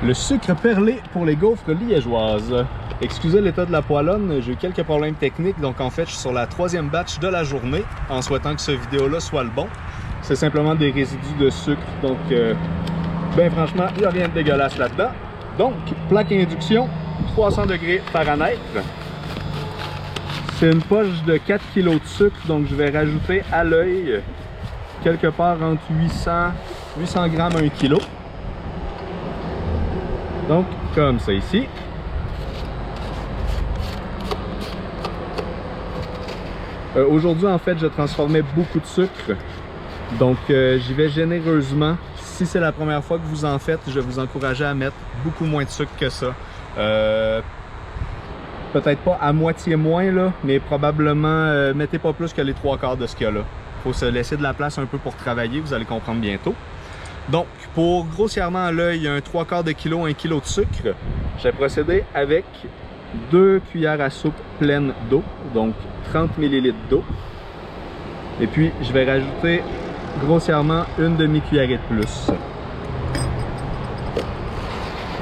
Le sucre perlé pour les gaufres liégeoises. Excusez l'état de la poêlonne, j'ai eu quelques problèmes techniques, donc en fait je suis sur la 3e batch de la journée en souhaitant que ce vidéo-là soit le bon. C'est simplement des résidus de sucre, donc ben franchement, il n'y a rien de dégueulasse là-dedans. Donc, plaque induction, 300 degrés Fahrenheit. C'est une poche de 4 kg de sucre, donc je vais rajouter à l'œil quelque part entre 800 grammes à 1 kg. Donc, comme ça ici. Aujourd'hui, en fait, je transformais beaucoup de sucre. Donc, j'y vais généreusement. Si c'est la première fois que vous en faites, je vais vous encourager à mettre beaucoup moins de sucre que ça. Peut-être pas à moitié moins, là, mais probablement, mettez pas plus que les 3/4 de ce qu'il y a là. Il faut se laisser de la place un peu pour travailler, vous allez comprendre bientôt. Donc, pour grossièrement à l'œil, un 3/4 de kilo, 1 kg de sucre, j'ai procédé avec 2 cuillères à soupe pleines d'eau, donc 30 ml d'eau. Et puis, je vais rajouter grossièrement une demi-cuillerée de plus.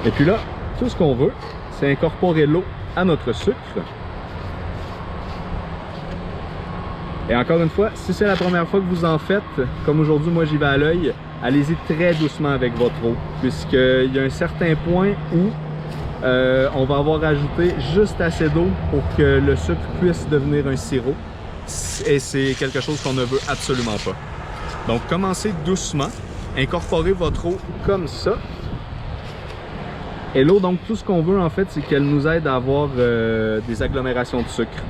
Et puis là, tout ce qu'on veut, c'est incorporer l'eau à notre sucre. Et encore une fois, si c'est la première fois que vous en faites, comme aujourd'hui, moi j'y vais à l'œil, allez-y très doucement avec votre eau, puisqu'il y a un certain point où on va avoir ajouté juste assez d'eau pour que le sucre puisse devenir un sirop. Et c'est quelque chose qu'on ne veut absolument pas. Donc commencez doucement, incorporez votre eau comme ça. Et l'eau, donc tout ce qu'on veut en fait, c'est qu'elle nous aide à avoir des agglomérations de sucre.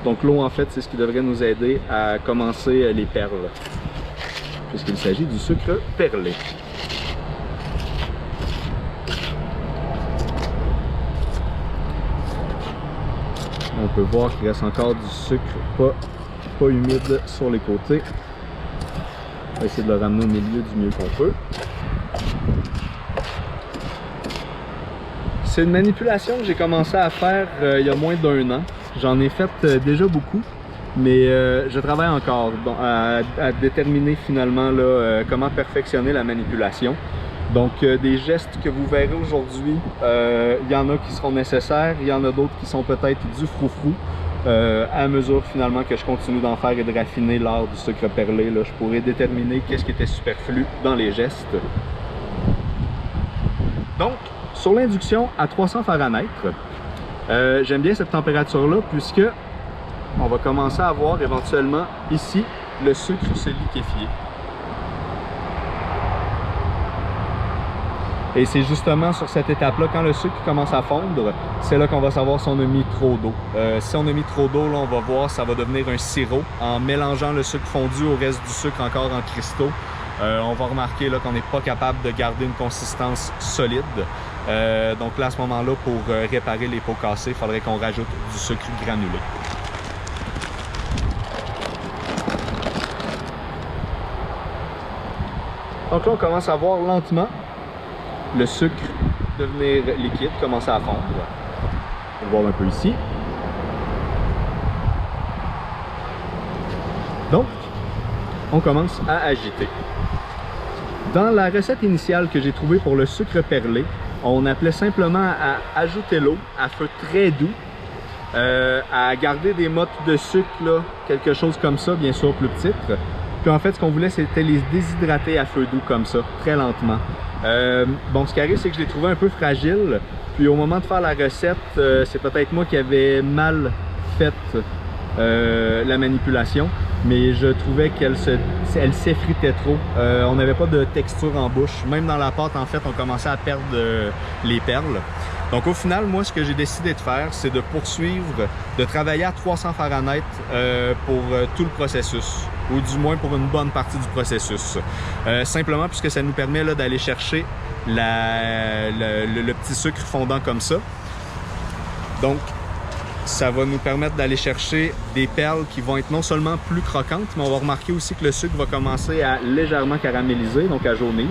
Donc l'eau en fait, c'est ce qui devrait nous aider à commencer les perles, puisqu'il s'agit du sucre perlé. On peut voir qu'il reste encore du sucre pas humide sur les côtés. On va essayer de le ramener au milieu du mieux qu'on peut. C'est une manipulation que j'ai commencé à faire il y a moins d'1 an. J'en ai fait déjà beaucoup, mais je travaille encore à déterminer finalement là, comment perfectionner la manipulation. Donc des gestes que vous verrez aujourd'hui, il y en a qui seront nécessaires, il y en a d'autres qui sont peut-être du froufrou. À mesure finalement que je continue d'en faire et de raffiner l'art du sucre perlé, là, je pourrais déterminer qu'est-ce qui était superflu dans les gestes. Donc, sur l'induction à 300 Fahrenheit, j'aime bien cette température-là puisque on va commencer à voir éventuellement ici le sucre se liquéfier. Et c'est justement sur cette étape-là, quand le sucre commence à fondre, c'est là qu'on va savoir si on a mis trop d'eau. Si on a mis trop d'eau, là, on va voir, ça va devenir un sirop. En mélangeant le sucre fondu au reste du sucre encore en cristaux, on va remarquer qu'on n'est pas capable de garder une consistance solide. Donc là, à ce moment-là, pour réparer les pots cassés, il faudrait qu'on rajoute du sucre granulé. Donc là, on commence à voir lentement le sucre devenir liquide, commencer à fondre. On va voir un peu ici. Donc, on commence à agiter. Dans la recette initiale que j'ai trouvée pour le sucre perlé, on appelait simplement à ajouter l'eau à feu très doux, à garder des mottes de sucre, là, quelque chose comme ça, bien sûr plus petites. Puis en fait, ce qu'on voulait, c'était les déshydrater à feu doux comme ça, très lentement. Bon, ce qui arrive, c'est que je l'ai trouvé un peu fragile. Puis au moment de faire la recette, c'est peut-être moi qui avais mal fait la manipulation. Mais je trouvais qu'elle s'effritait trop. On n'avait pas de texture en bouche. Même dans la pâte, en fait, on commençait à perdre les perles. Donc au final, moi, ce que j'ai décidé de faire, c'est de poursuivre, de travailler à 300 Fahrenheit pour tout le processus, ou du moins pour une bonne partie du processus. Simplement puisque ça nous permet d'aller chercher le petit sucre fondant comme ça. Donc, ça va nous permettre d'aller chercher des perles qui vont être non seulement plus croquantes, mais on va remarquer aussi que le sucre va commencer à légèrement caraméliser, donc à jaunir.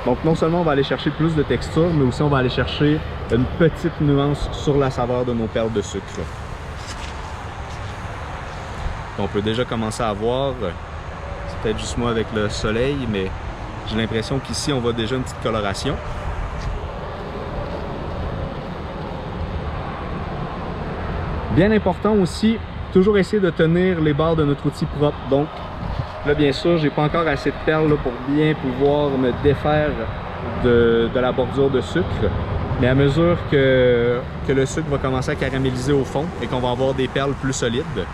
Donc non seulement on va aller chercher plus de texture, mais aussi on va aller chercher une petite nuance sur la saveur de nos perles de sucre. On peut déjà commencer à voir, c'est peut-être juste moi avec le soleil, mais j'ai l'impression qu'ici on voit déjà une petite coloration. Bien important aussi, toujours essayer de tenir les barres de notre outil propre. Donc là, bien sûr, j'ai pas encore assez de perles là, pour bien pouvoir me défaire de la bordure de sucre. Mais à mesure que le sucre va commencer à caraméliser au fond et qu'on va avoir des perles plus solides,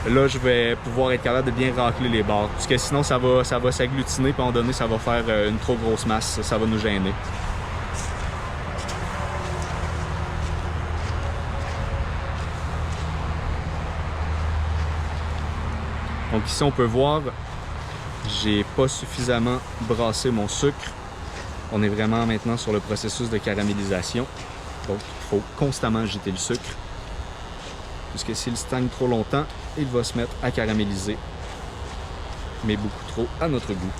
là, je vais pouvoir être capable de bien racler les barres. Parce que sinon, ça va s'agglutiner, puis à un moment donné, ça va faire une trop grosse masse. Ça va nous gêner. Donc ici, on peut voir, j'ai pas suffisamment brassé mon sucre. On est vraiment maintenant sur le processus de caramélisation. Donc, il faut constamment agiter le sucre. Puisque s'il stagne trop longtemps, il va se mettre à caraméliser. Mais beaucoup trop à notre goût.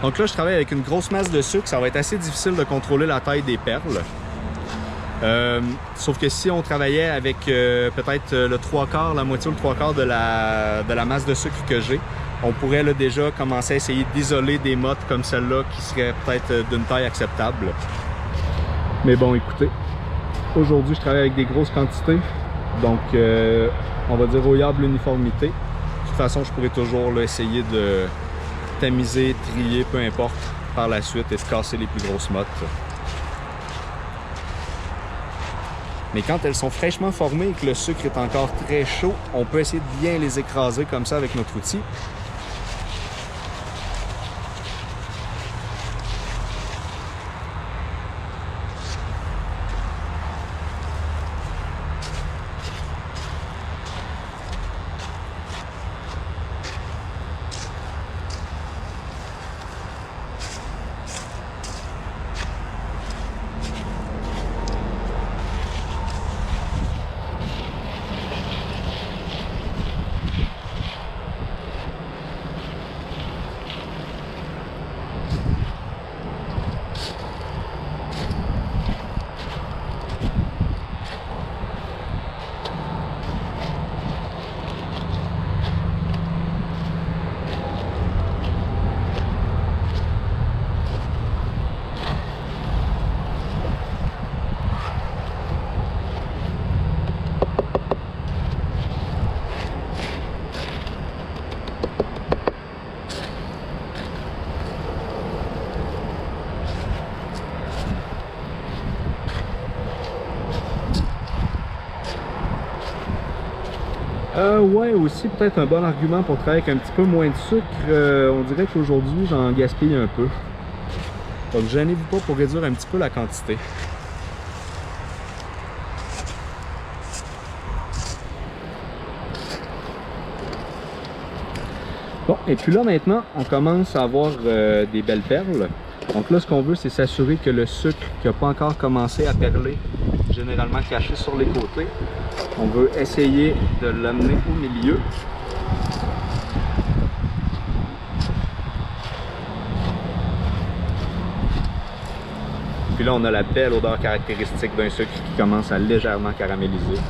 Donc là, je travaille avec une grosse masse de sucre. Ça va être assez difficile de contrôler la taille des perles. Sauf que si on travaillait avec peut-être le 3/4, la moitié ou le 3/4 de la masse de sucre que j'ai, on pourrait là, déjà commencer à essayer d'isoler des mottes comme celle-là qui seraient peut-être d'une taille acceptable. Mais bon, écoutez, aujourd'hui, je travaille avec des grosses quantités. Donc, on va dire au yable l'uniformité. De toute façon, je pourrais toujours là, essayer de tamiser, trier, peu importe, par la suite et de casser les plus grosses mottes. Mais quand elles sont fraîchement formées et que le sucre est encore très chaud, on peut essayer de bien les écraser comme ça avec notre outil. Ouais, aussi peut-être un bon argument pour travailler avec un petit peu moins de sucre. On dirait qu'aujourd'hui, j'en gaspille un peu. Donc, gênez-vous pas pour réduire un petit peu la quantité. Bon, et puis là, maintenant, on commence à avoir des belles perles. Donc là, ce qu'on veut, c'est s'assurer que le sucre qui n'a pas encore commencé à perler, généralement caché sur les côtés, on veut essayer de l'amener au milieu. Puis là, on a la belle odeur caractéristique d'un sucre qui commence à légèrement caraméliser.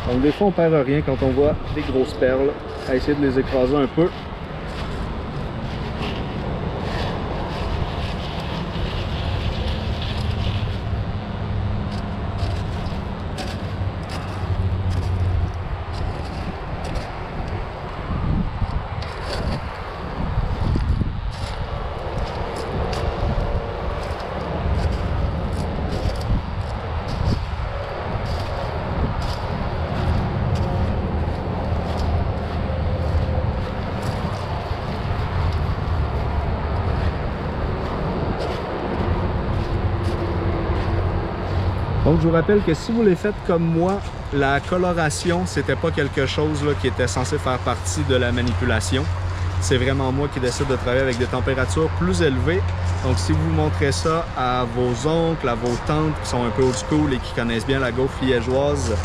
Donc des fois on perd rien quand on voit des grosses perles, à essayer de les écraser un peu. Donc je vous rappelle que si vous les faites comme moi, la coloration, c'était pas quelque chose là, qui était censé faire partie de la manipulation. C'est vraiment moi qui décide de travailler avec des températures plus élevées. Donc si vous montrez ça à vos oncles, à vos tantes qui sont un peu old school et qui connaissent bien la gaufre liégeoise,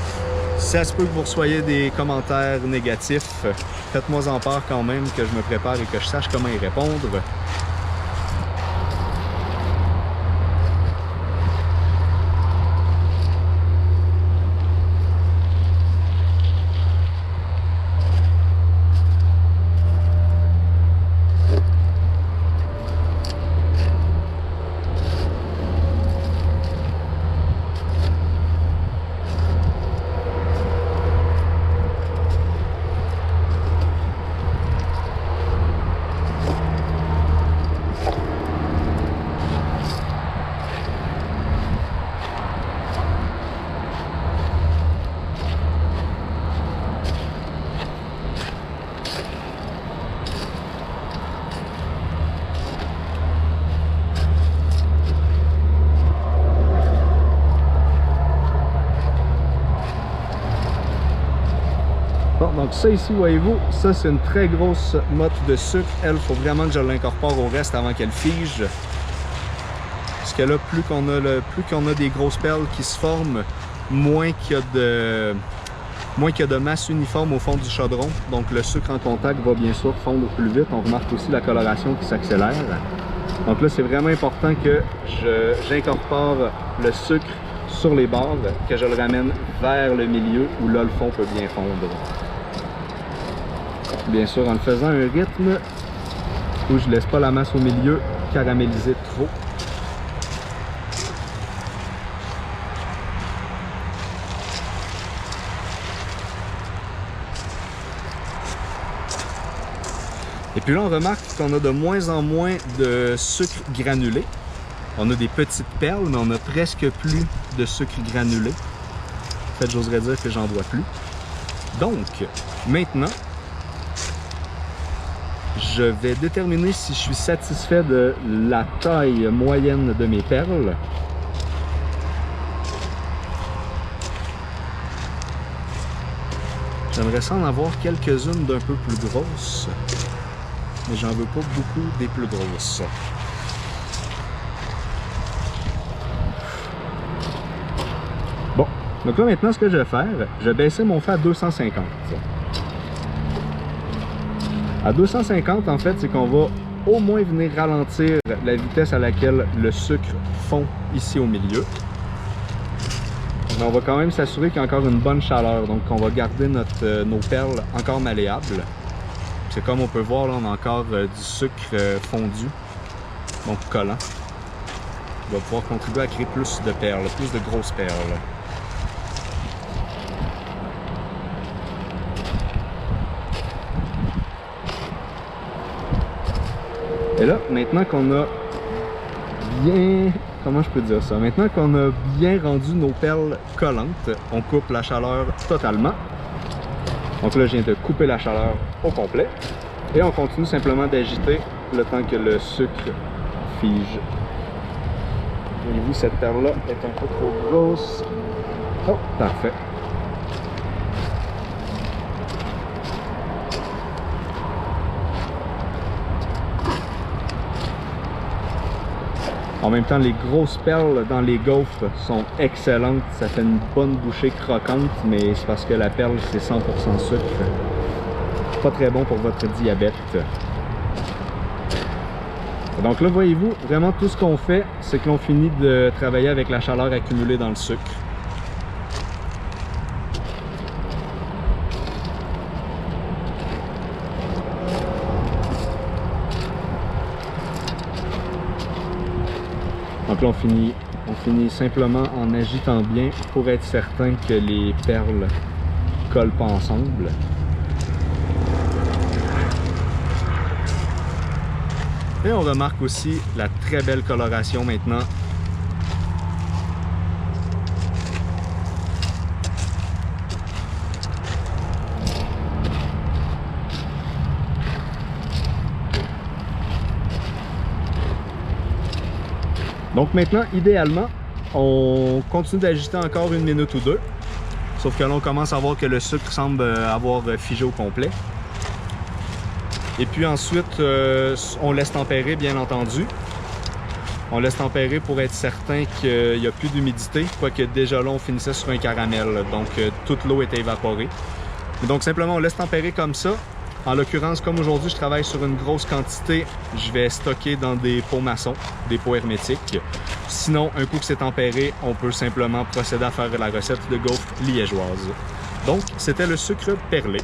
ça se peut que vous reçoiez des commentaires négatifs. Faites-moi en part quand même, que je me prépare et que je sache comment y répondre. Bon, donc ça ici, voyez-vous, ça c'est une très grosse motte de sucre. Elle, il faut vraiment que je l'incorpore au reste avant qu'elle fige. Parce que là, plus qu'on a des grosses perles qui se forment, moins qu'il y a de masse uniforme au fond du chaudron. Donc le sucre en contact va bien sûr fondre plus vite. On remarque aussi la coloration qui s'accélère. Donc là, c'est vraiment important que j'incorpore le sucre sur les bords, que je le ramène vers le milieu où là, le fond peut bien fondre. Bien sûr, en le faisant un rythme où je laisse pas la masse au milieu caraméliser trop. Et puis là, on remarque qu'on a de moins en moins de sucre granulé. On a des petites perles, mais on a presque plus de sucre granulé. En fait, j'oserais dire que j'en vois plus. Donc, maintenant, je vais déterminer si je suis satisfait de la taille moyenne de mes perles. J'aimerais ça en avoir quelques-unes d'un peu plus grosses, mais j'en veux pas beaucoup des plus grosses. Bon, donc là maintenant ce que je vais faire, je vais baisser mon feu à 250. À 250 en fait, c'est qu'on va au moins venir ralentir la vitesse à laquelle le sucre fond ici au milieu. Mais on va quand même s'assurer qu'il y a encore une bonne chaleur, donc on va garder nos perles encore malléables. C'est comme on peut voir, là, on a encore du sucre fondu, donc collant. On va pouvoir contribuer à créer plus de perles, plus de grosses perles. Et là, maintenant qu'on a bien... Comment je peux dire ça? Maintenant qu'on a bien rendu nos perles collantes, on coupe la chaleur totalement. Donc là, je viens de couper la chaleur au complet. Et on continue simplement d'agiter le temps que le sucre fige. Voyez-vous, cette perle-là est un peu trop grosse. Oh, parfait. En même temps, les grosses perles dans les gaufres sont excellentes. Ça fait une bonne bouchée croquante, mais c'est parce que la perle, c'est 100% sucre. Pas très bon pour votre diabète. Donc là, voyez-vous, vraiment tout ce qu'on fait, c'est que l'on finit de travailler avec la chaleur accumulée dans le sucre. Donc là, on finit simplement en agitant bien pour être certain que les perles collent pas ensemble. Et on remarque aussi la très belle coloration maintenant. Donc maintenant, idéalement, On continue d'agiter encore 1 minute ou 2. Sauf que là, on commence à voir que le sucre semble avoir figé au complet. Et puis ensuite, on laisse tempérer, bien entendu. On laisse tempérer pour être certain qu'il n'y a plus d'humidité, quoique déjà là, on finissait sur un caramel, donc toute l'eau était évaporée. Et donc simplement, on laisse tempérer comme ça. En l'occurrence, comme aujourd'hui, je travaille sur une grosse quantité, je vais stocker dans des pots maçons, des pots hermétiques. Sinon, un coup que c'est tempéré, on peut simplement procéder à faire la recette de gaufres liégeoises. Donc, c'était le sucre perlé.